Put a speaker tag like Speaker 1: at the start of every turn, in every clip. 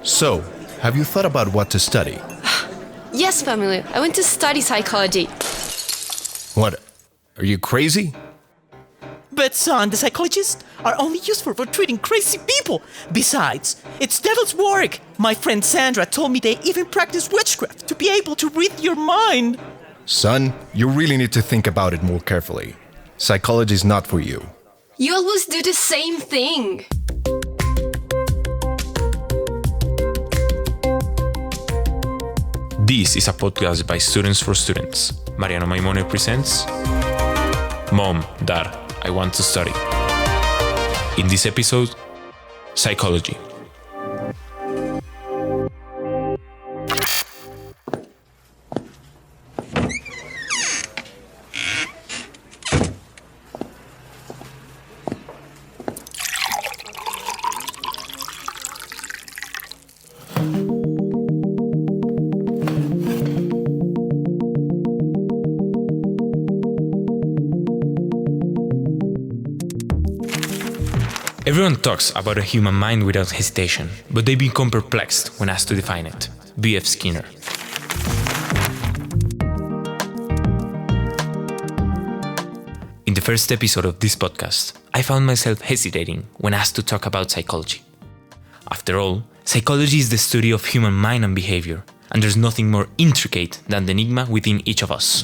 Speaker 1: So, have you thought about what to study?
Speaker 2: Yes, family. I want to study psychology.
Speaker 1: What? Are you crazy?
Speaker 3: But son, the psychologists are only useful for treating crazy people. Besides, it's devil's work. My friend Sandra told me they even practice witchcraft to be able to read your mind.
Speaker 1: Son, you really need to think about it more carefully. Psychology is not for you.
Speaker 2: You always do the same thing.
Speaker 4: This is a podcast by Students for Students. Mariano Maimone presents Mom, Dad, I Want to Study. In this episode, psychology. Everyone talks about a human mind without hesitation, but they become perplexed when asked to define it. B.F. Skinner. In the first episode of this podcast, I found myself hesitating when asked to talk about psychology. After all, psychology is the study of human mind and behavior, and there's nothing more intricate than the enigma within each of us.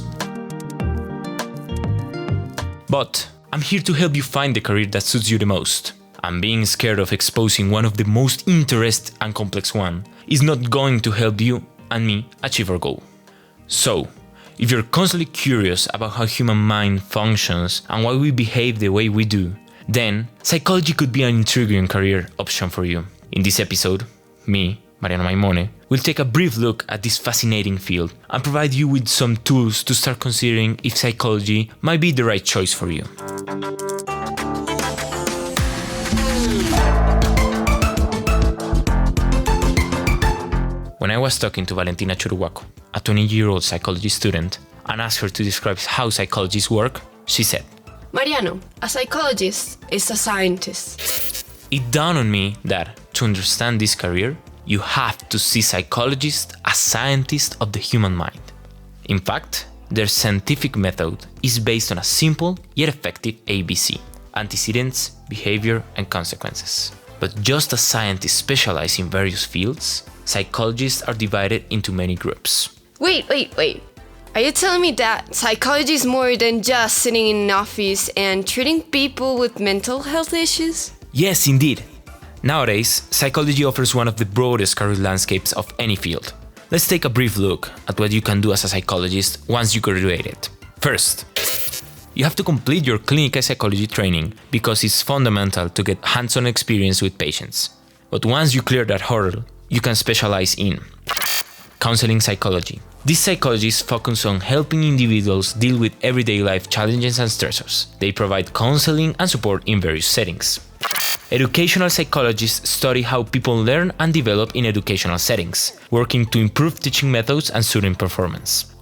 Speaker 4: But I'm here to help you find the career that suits you the most. And being scared of exposing one of the most interesting and complex one is not going to help you and me achieve our goal. So, if you're constantly curious about how human mind functions and why we behave the way we do, then psychology could be an intriguing career option for you. In this episode, me, Mariano Maimone, will take a brief look at this fascinating field and provide you with some tools to start considering if psychology might be the right choice for you. When I was talking to Valentina Churuaco, a 20-year-old psychology student, and asked her to describe how psychologists work, she said,
Speaker 2: Mariano, a psychologist is a scientist.
Speaker 4: It dawned on me that, to understand this career, you have to see psychologists as scientists of the human mind. In fact, their scientific method is based on a simple yet effective ABC: antecedents, behavior, and consequences. But just as scientists specialize in various fields, psychologists are divided into many groups.
Speaker 2: Wait. Are you telling me that psychology is more than just sitting in an office and treating people with mental health issues?
Speaker 4: Yes, indeed. Nowadays, psychology offers one of the broadest career landscapes of any field. Let's take a brief look at what you can do as a psychologist once you graduate it. First, you have to complete your clinical psychology training because it's fundamental to get hands-on experience with patients. But once you clear that hurdle, you can specialize in counseling psychology. These psychologists focus on helping individuals deal with everyday life challenges and stressors. They provide counseling and support in various settings. Educational psychologists study how people learn and develop in educational settings, working to improve teaching methods and student performance.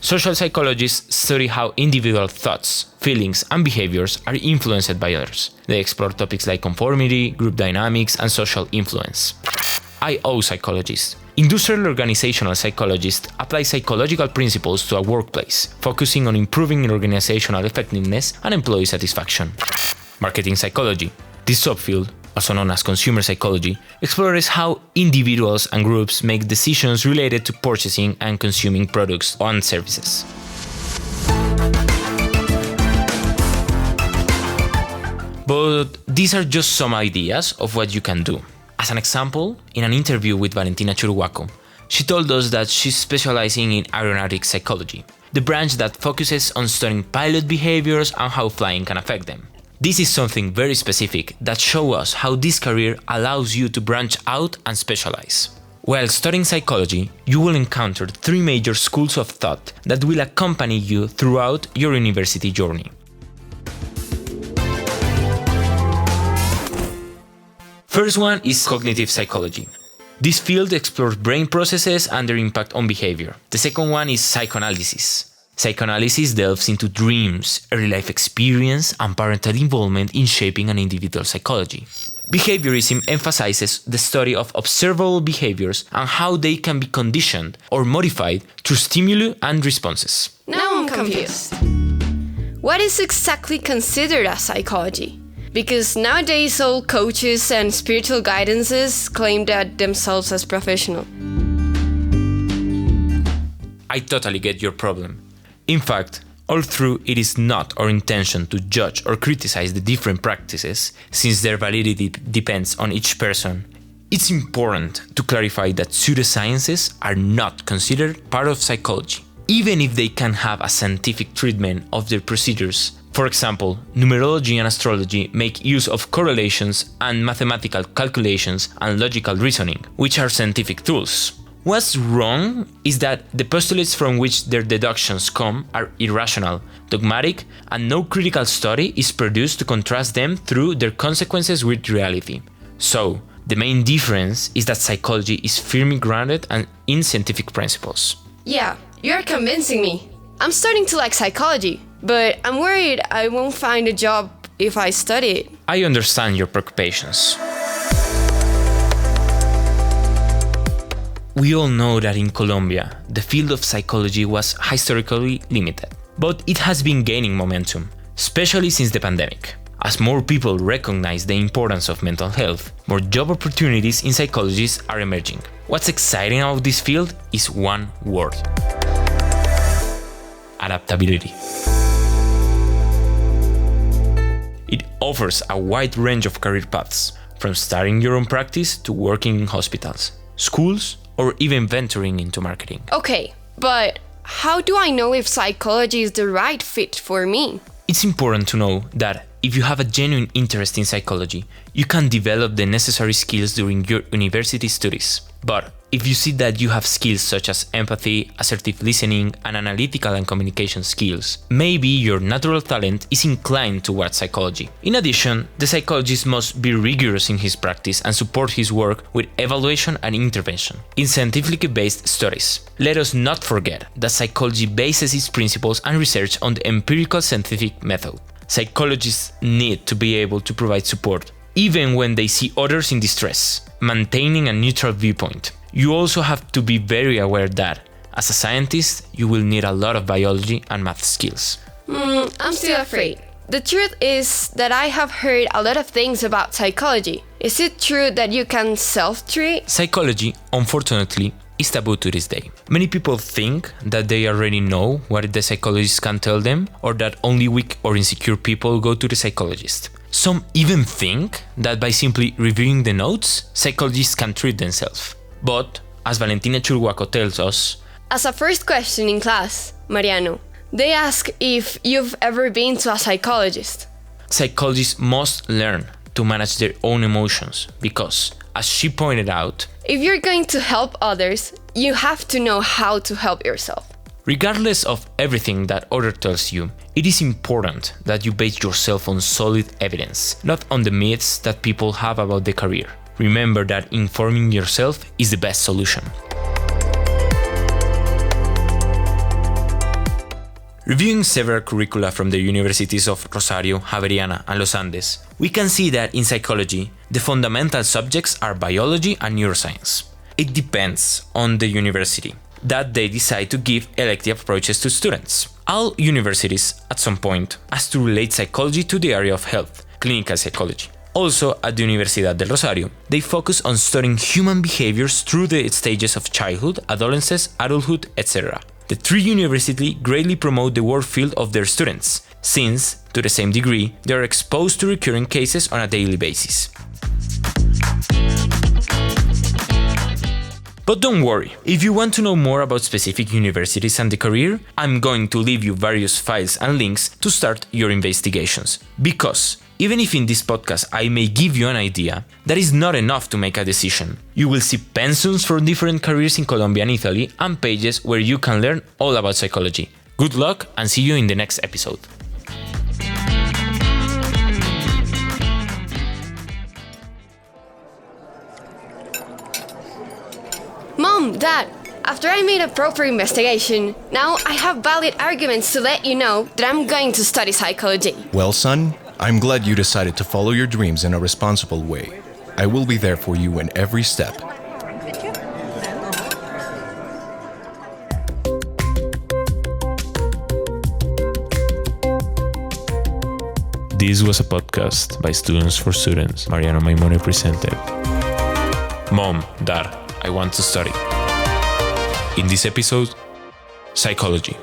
Speaker 4: Social psychologists study how individual thoughts, feelings, and behaviors are influenced by others. They explore topics like conformity, group dynamics, and social influence. I.O. psychologists. Industrial organizational psychologists apply psychological principles to a workplace, focusing on improving organizational effectiveness and employee satisfaction. Marketing psychology. This subfield, also known as consumer psychology, explores how individuals and groups make decisions related to purchasing and consuming products and services. But these are just some ideas of what you can do. As an example, in an interview with Valentina Churuaco, she told us that she's specializing in aeronautic psychology, the branch that focuses on studying pilot behaviors and how flying can affect them. This is something very specific that shows us how this career allows you to branch out and specialize. While studying psychology, you will encounter 3 major schools of thought that will accompany you throughout your university journey. First one is cognitive psychology. This field explores brain processes and their impact on behavior. The second one is psychoanalysis. Psychoanalysis delves into dreams, early life experience, and parental involvement in shaping an individual's psychology. Behaviorism emphasizes the study of observable behaviors and how they can be conditioned or modified through stimuli and responses.
Speaker 2: Now I'm confused. What is exactly considered as psychology? Because nowadays all coaches and spiritual guidances claim that themselves as professional.
Speaker 4: I totally get your problem. In fact, although it is not our intention to judge or criticize the different practices, since their validity depends on each person, it's important to clarify that pseudosciences are not considered part of psychology, even if they can have a scientific treatment of their procedures. For example, numerology and astrology make use of correlations and mathematical calculations and logical reasoning, which are scientific tools. What's wrong is that the postulates from which their deductions come are irrational, dogmatic, and no critical study is produced to contrast them through their consequences with reality. So, the main difference is that psychology is firmly grounded in scientific principles.
Speaker 2: Yeah, you're convincing me. I'm starting to like psychology, but I'm worried I won't find a job if I study it.
Speaker 4: I understand your preoccupations. We all know that in Colombia, the field of psychology was historically limited, but it has been gaining momentum, especially since the pandemic. As more people recognize the importance of mental health, more job opportunities in psychology are emerging. What's exciting about this field is one word: adaptability. It offers a wide range of career paths, from starting your own practice to working in hospitals, schools, or even venturing into marketing.
Speaker 2: Okay, but how do I know if psychology is the right fit for me?
Speaker 4: It's important to know that if you have a genuine interest in psychology, you can develop the necessary skills during your university studies. But if you see that you have skills such as empathy, assertive listening, and analytical and communication skills, maybe your natural talent is inclined towards psychology. In addition, the psychologist must be rigorous in his practice and support his work with evaluation and intervention in scientifically based studies. Let us not forget that psychology bases its principles and research on the empirical scientific method. Psychologists need to be able to provide support, even when they see others in distress, maintaining a neutral viewpoint. You also have to be very aware that, as a scientist, you will need a lot of biology and math skills.
Speaker 2: I'm still afraid. The truth is that I have heard a lot of things about psychology. Is it true that you can self-treat?
Speaker 4: Psychology, unfortunately, is taboo to this day. Many people think that they already know what the psychologist can tell them, or that only weak or insecure people go to the psychologist. Some even think that by simply reviewing the notes, psychologists can treat themselves. But, as Valentina Churhuaco tells us,
Speaker 2: as a first question in class, Mariano, they ask if you've ever been to a psychologist.
Speaker 4: Psychologists must learn to manage their own emotions because, as she pointed out,
Speaker 2: if you're going to help others, you have to know how to help yourself.
Speaker 4: Regardless of everything that other tells you, it is important that you base yourself on solid evidence, not on the myths that people have about the career. Remember that informing yourself is the best solution. Reviewing several curricula from the universities of Rosario, Javeriana, and Los Andes, we can see that in psychology, the fundamental subjects are biology and neuroscience. It depends on the university that they decide to give elective approaches to students. All universities, at some point, ask to relate psychology to the area of health, clinical psychology. Also, at the Universidad del Rosario, they focus on studying human behaviors through the stages of childhood, adolescence, adulthood, etc. The three universities greatly promote the work field of their students, since, to the same degree, they are exposed to recurring cases on a daily basis. But don't worry, if you want to know more about specific universities and the career, I'm going to leave you various files and links to start your investigations. Because, even if in this podcast I may give you an idea, that is not enough to make a decision. You will see pensions for different careers in Colombia and Italy and pages where you can learn all about psychology. Good luck and see you in the next episode.
Speaker 2: Mom, Dad, after I made a proper investigation, now I have valid arguments to let you know that I'm going to study psychology.
Speaker 1: Well, son, I'm glad you decided to follow your dreams in a responsible way. I will be there for you in every step.
Speaker 4: This was a podcast by Students for Students. Mariano Maimone presented. Mom, Dad, I want to study. In this episode, psychology.